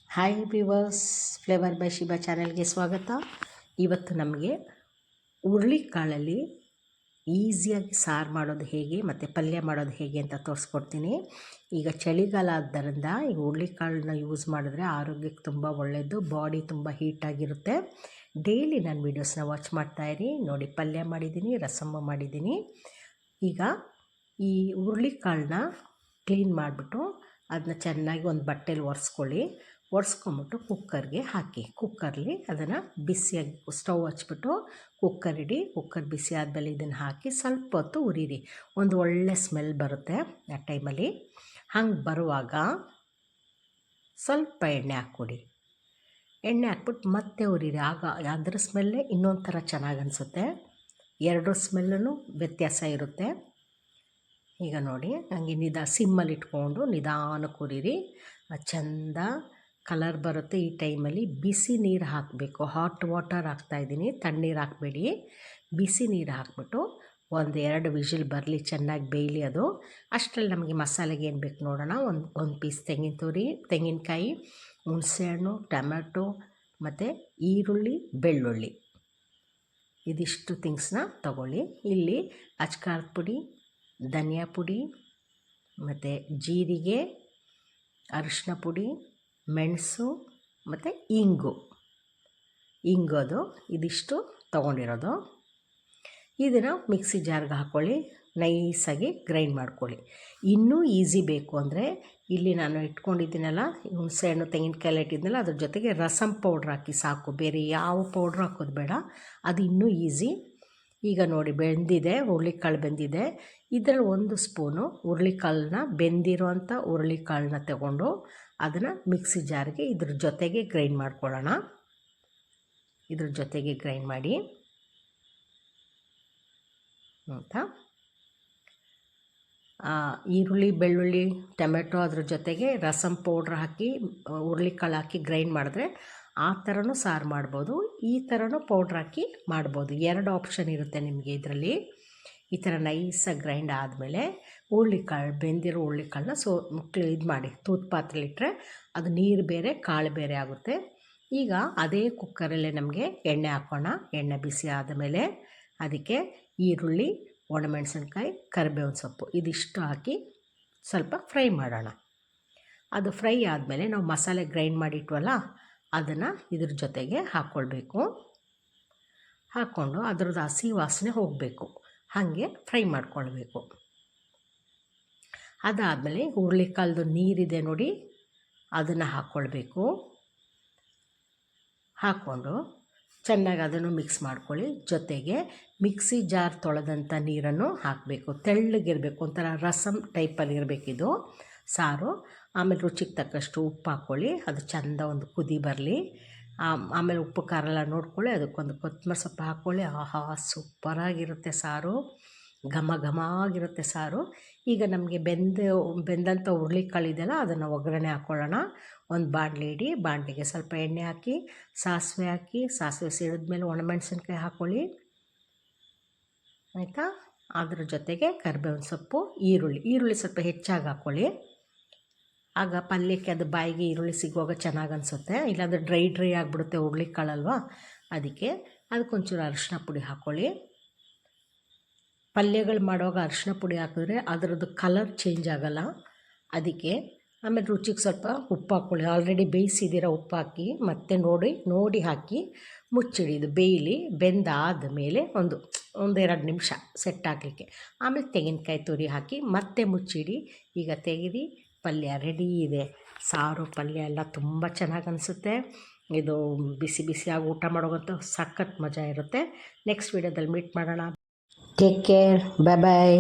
Hi viewers, flavour by Shiba ಚಾನೆಲ್ಗೆ ಸ್ವಾಗತ. ಇವತ್ತು ನಮಗೆ ಹುರುಳಿಕಾಳಲ್ಲಿ ಈಸಿಯಾಗಿ ಸಾರು ಮಾಡೋದು ಹೇಗೆ ಮತ್ತು ಪಲ್ಯ ಮಾಡೋದು ಹೇಗೆ ಅಂತ ತೋರಿಸ್ಕೊಡ್ತೀನಿ. ಈಗ ಚಳಿಗಾಲ ಆದ್ದರಿಂದ ಈಗ ಹುರುಳಿಕಾಳನ್ನ ಯೂಸ್ ಮಾಡಿದ್ರೆ ಆರೋಗ್ಯಕ್ಕೆ ತುಂಬ ಒಳ್ಳೆಯದು, ಬಾಡಿ ತುಂಬ ಹೀಟಾಗಿರುತ್ತೆ. ಡೈಲಿ ನಾನು ವೀಡಿಯೋಸ್ನ ವಾಚ್ ಮಾಡ್ತಾಯಿರಿ. ನೋಡಿ, ಪಲ್ಯ ಮಾಡಿದ್ದೀನಿ, ರಸಮ್ಮ ಮಾಡಿದ್ದೀನಿ. ಈಗ ಈ ಹುರುಳಿಕಾಳನ್ನ ಕ್ಲೀನ್ ಮಾಡಿಬಿಟ್ಟು ಅದನ್ನ ಚೆನ್ನಾಗಿ ಒಂದು ಬಟ್ಟೆಲಿ ಒರೆಸ್ಕೊಂಬಿಟ್ಟು ಕುಕ್ಕರ್ಗೆ ಹಾಕಿ, ಕುಕ್ಕರ್ಲಿ ಅದನ್ನು ಬಿಸಿಯಾಗಿ ಸ್ಟವ್ ಹಚ್ಬಿಟ್ಟು ಕುಕ್ಕರ್ ಇಡಿ. ಕುಕ್ಕರ್ ಬಿಸಿ ಆದಮೇಲೆ ಇದನ್ನು ಹಾಕಿ ಸ್ವಲ್ಪ ಹೊತ್ತು ಉರಿರಿ. ಒಂದು ಒಳ್ಳೆ ಸ್ಮೆಲ್ ಬರುತ್ತೆ ಆ ಟೈಮಲ್ಲಿ. ಹಂಗೆ ಬರುವಾಗ ಸ್ವಲ್ಪ ಎಣ್ಣೆ ಹಾಕ್ಕೊಡಿ. ಎಣ್ಣೆ ಹಾಕ್ಬಿಟ್ಟು ಮತ್ತೆ ಉರಿರಿ. ಆಗ ಅದರ ಸ್ಮೆಲ್ಲೇ ಇನ್ನೊಂದು ಥರ ಚೆನ್ನಾಗಿ ಅನಿಸುತ್ತೆ. ಎರಡು ಸ್ಮೆಲ್ಲೂ ವ್ಯತ್ಯಾಸ ಇರುತ್ತೆ. ಈಗ ನೋಡಿ, ಹಂಗೆ ಸಿಮ್ಮಲ್ಲಿ ಇಟ್ಕೊಂಡು ನಿಧಾನಕ್ಕೆ ಉರಿರಿ. ಚೆಂದ ಕಲರ್ ಬರುತ್ತೆ. ಈ ಟೈಮಲ್ಲಿ ಬಿಸಿ ನೀರು ಹಾಕಬೇಕು. ಹಾಟ್ ವಾಟರ್ ಹಾಕ್ತಾಯಿದ್ದೀನಿ, ತಣ್ಣೀರು ಹಾಕಬೇಡಿ. ಬಿಸಿ ನೀರು ಹಾಕ್ಬಿಟ್ಟು ಒಂದು 2 ವಿಷಿಲ್ ಬರಲಿ, ಚೆನ್ನಾಗಿ ಬೇಯಲಿ ಅದು. ಅಷ್ಟರಲ್ಲಿ ನಮಗೆ ಮಸಾಲೆಗೆ ಏನು ಬೇಕು ನೋಡೋಣ. ಒಂದು ಪೀಸ್ ತೆಂಗಿನಕಾಯಿ, ಹುಣಸೆಹಣ್ಣು, ಟೊಮ್ಯಾಟೊ ಮತ್ತು ಈರುಳ್ಳಿ, ಬೆಳ್ಳುಳ್ಳಿ, ಇದಿಷ್ಟು ಥಿಂಗ್ಸ್ನ ತಗೊಳ್ಳಿ. ಇಲ್ಲಿ ಅಚ್ಕಾರದ ಪುಡಿ, ಧನಿಯಾ ಪುಡಿ ಮತ್ತು ಜೀರಿಗೆ, ಅರಿಶಿನ ಪುಡಿ, ಮೆಣಸು ಮತ್ತು ಇಂಗೋದು ಇದಿಷ್ಟು ತೊಗೊಂಡಿರೋದು. ಇದನ್ನು ಮಿಕ್ಸಿ ಜಾರ್ಗೆ ಹಾಕ್ಕೊಳ್ಳಿ, ನೈಸಾಗಿ ಗ್ರೈಂಡ್ ಮಾಡ್ಕೊಳ್ಳಿ. ಇನ್ನೂ ಈಸಿ ಬೇಕು ಅಂದರೆ ಇಲ್ಲಿ ನಾನು ಇಟ್ಕೊಂಡಿದ್ದೀನಲ್ಲ, ಹುಣಸೆಹಣ್ಣು ತೆಂಗಿನಕಾಯಿ ಇಟ್ಟಿದ್ನಲ್ಲ, ಅದ್ರ ಜೊತೆಗೆ ರಸಮ್ ಪೌಡ್ರ್ ಹಾಕಿ ಸಾಕು, ಬೇರೆ ಯಾವ ಪೌಡ್ರು ಹಾಕೋದು ಬೇಡ. ಅದು ಇನ್ನೂ ಈಸಿ. ಈಗ ನೋಡಿ, ಹುರುಳಿಕಾಳು ಬೆಂದಿದೆ. ಇದರಲ್ಲಿ 1 ಸ್ಪೂನು ಬೆಂದಿರೋಂಥ ಹುರುಳಿಕಾಳನ್ನ ತಗೊಂಡು ಅದನ್ನು ಮಿಕ್ಸಿ ಜಾರ್ಗೆ ಇದ್ರ ಜೊತೆಗೆ ಗ್ರೈಂಡ್ ಮಾಡ್ಕೊಳ್ಳೋಣ. ಇದ್ರ ಜೊತೆಗೆ ಗ್ರೈಂಡ್ ಮಾಡಿ ಅಂತ ಈರುಳ್ಳಿ, ಬೆಳ್ಳುಳ್ಳಿ, ಟೊಮೆಟೊ ಅದ್ರ ಜೊತೆಗೆ ರಸಮ್ ಪೌಡ್ರ್ ಹಾಕಿ ಹುರುಳಿಕಾಳು ಹಾಕಿ ಗ್ರೈಂಡ್ ಮಾಡಿದ್ರೆ ಆ ಥರನೂ ಸಾರು ಮಾಡ್ಬೋದು, ಈ ಥರನೂ ಪೌಡ್ರ್ ಹಾಕಿ ಮಾಡ್ಬೋದು. 2 ಆಪ್ಷನ್ ಇರುತ್ತೆ ನಿಮಗೆ ಇದರಲ್ಲಿ. ಈ ಥರ ನೈಸಾಗಿ ಗ್ರೈಂಡ್ ಆದಮೇಲೆ ಬೆಂದಿರೋ ಹುರುಳಿಕಾಳನ್ನ ಇದು ಮಾಡಿ ತೂತು ಪಾತ್ರೆಲಿಟ್ಟರೆ ಅದು ನೀರು ಬೇರೆ ಕಾಳು ಬೇರೆ ಆಗುತ್ತೆ. ಈಗ ಅದೇ ಕುಕ್ಕರಲ್ಲೇ ನಮಗೆ ಎಣ್ಣೆ ಹಾಕೋಣ. ಎಣ್ಣೆ ಬಿಸಿ ಆದಮೇಲೆ ಅದಕ್ಕೆ ಈರುಳ್ಳಿ, ಒಣಮೆಣಸಿನ್ಕಾಯಿ, ಕರಿಬೇವಿನ ಸೊಪ್ಪು ಇದಿಷ್ಟು ಹಾಕಿ ಸ್ವಲ್ಪ ಫ್ರೈ ಮಾಡೋಣ. ಅದು ಫ್ರೈ ಆದಮೇಲೆ ನಾವು ಮಸಾಲೆ ಗ್ರೈಂಡ್ ಮಾಡಿಟ್ವಲ್ಲ, ಅದನ್ನು ಇದ್ರ ಜೊತೆಗೆ ಹಾಕ್ಕೊಳ್ಬೇಕು. ಹಾಕ್ಕೊಂಡು ಅದರದ್ದು ಹಸಿ ವಾಸನೆ ಹೋಗಬೇಕು, ಹಾಗೆ ಫ್ರೈ ಮಾಡ್ಕೊಳ್ಬೇಕು. ಅದಾದಮೇಲೆ ಹುರುಳಿಕಾಳದ್ದು ನೀರಿದೆ ನೋಡಿ, ಅದನ್ನು ಹಾಕ್ಕೊಳ್ಬೇಕು. ಹಾಕ್ಕೊಂಡು ಚೆನ್ನಾಗಿ ಅದನ್ನು ಮಿಕ್ಸ್ ಮಾಡ್ಕೊಳ್ಳಿ. ಜೊತೆಗೆ ಮಿಕ್ಸಿ ಜಾರ್ ತೊಳೆದಂಥ ನೀರನ್ನು ಹಾಕಬೇಕು. ತೆಳ್ಳಗಿರಬೇಕು, ಒಂಥರ ರಸಮ್ ಟೈಪಲ್ಲಿ ಇರಬೇಕಿದು ಸಾರು. ಆಮೇಲೆ ರುಚಿಗೆ ತಕ್ಕಷ್ಟು ಉಪ್ಪು ಹಾಕ್ಕೊಳ್ಳಿ. ಅದು ಚೆಂದ ಒಂದು ಕುದಿ ಬರಲಿ. ಆಮೇಲೆ ಉಪ್ಪು ಖಾರ ಎಲ್ಲ ನೋಡ್ಕೊಳ್ಳಿ. ಅದಕ್ಕೊಂದು ಕೊತ್ತಂಬರಿ ಸೊಪ್ಪು ಹಾಕ್ಕೊಳ್ಳಿ. ಆಹಾ, ಸೂಪರಾಗಿರುತ್ತೆ ಸಾರು, ಘಮ ಘಮ ಆಗಿರುತ್ತೆ ಸಾರು. ಈಗ ನಮಗೆ ಬೆಂದಂಥ ಹುರುಳಿಕಾಳು ಇದೆಯಲ್ಲ, ಅದನ್ನು ಒಗ್ಗರಣೆ ಹಾಕ್ಕೊಳ್ಳೋಣ. ಒಂದು ಬಾಣಲೆ ಇಡಿ. ಬಾಣಲೆಗೆ ಸ್ವಲ್ಪ ಎಣ್ಣೆ ಹಾಕಿ ಸಾಸಿವೆ ಹಾಕಿ, ಸಾಸಿವೆ ಸಿಡಿದ್ಮೇಲೆ ಒಣಮೆಣಸಿನ್ಕಾಯಿ ಹಾಕ್ಕೊಳ್ಳಿ, ಆಯಿತಾ. ಅದ್ರ ಜೊತೆಗೆ ಕರಿಬೇವಿನ ಸೊಪ್ಪು, ಈರುಳ್ಳಿ ಸ್ವಲ್ಪ ಹೆಚ್ಚಾಗಿ ಹಾಕ್ಕೊಳ್ಳಿ. ಆಗ ಪಲ್ಯಕ್ಕೆ ಅದು ಬಾಯಿಗೆ ಈರುಳ್ಳಿ ಸಿಗುವಾಗ ಚೆನ್ನಾಗಿ ಅನಿಸುತ್ತೆ. ಇಲ್ಲಾಂದರೆ ಡ್ರೈ ಆಗಿಬಿಡುತ್ತೆ ಹುರುಳಿಕಾಳಲ್ವ, ಅದಕ್ಕೊಂಚೂರು ಅರಿಶಿನ ಪುಡಿ ಹಾಕ್ಕೊಳ್ಳಿ. ಪಲ್ಯಗಳು ಮಾಡುವಾಗ ಅರಿಶಿನ ಪುಡಿ ಹಾಕಿದ್ರೆ ಅದರದ್ದು ಕಲರ್ ಚೇಂಜ್ ಆಗೋಲ್ಲ, ಅದಕ್ಕೆ. ಆಮೇಲೆ ರುಚಿಗೆ ಸ್ವಲ್ಪ ಉಪ್ಪು ಹಾಕ್ಕೊಳ್ಳಿ. ಆಲ್ರೆಡಿ ಬೇಯಿಸಿದ್ದೀರ, ಉಪ್ಪು ಹಾಕಿ ಮತ್ತೆ ನೋಡಿ ಹಾಕಿ ಮುಚ್ಚಿಡಿ. ಇದು ಬೆಂದಾದ ಮೇಲೆ ಒಂದು 2 ನಿಮಿಷ ಸೆಟ್ ಆಗಲಿಕ್ಕೆ. ಆಮೇಲೆ ತೆಂಗಿನಕಾಯಿ ತುರಿ ಹಾಕಿ ಮತ್ತೆ ಮುಚ್ಚಿಡಿ. ಈಗ ತೆಗೆದು ಪಲ್ಯ ರೆಡಿ ಇದೆ. ಸಾರು ಪಲ್ಯ ಎಲ್ಲ ತುಂಬ ಚೆನ್ನಾಗಿ ಅನಿಸುತ್ತೆ. ಇದು ಬಿಸಿ ಬಿಸಿಯಾಗಿ ಊಟ ಮಾಡೋವಂಥ ಸಖತ್ ಮಜಾ ಇರುತ್ತೆ. ನೆಕ್ಸ್ಟ್ ವೀಡಿಯೋದಲ್ಲಿ ಮೀಟ್ ಮಾಡೋಣ. ಟೇಕ್ ಕೇರ್, ಬಾಯ್ ಬಾಯ್.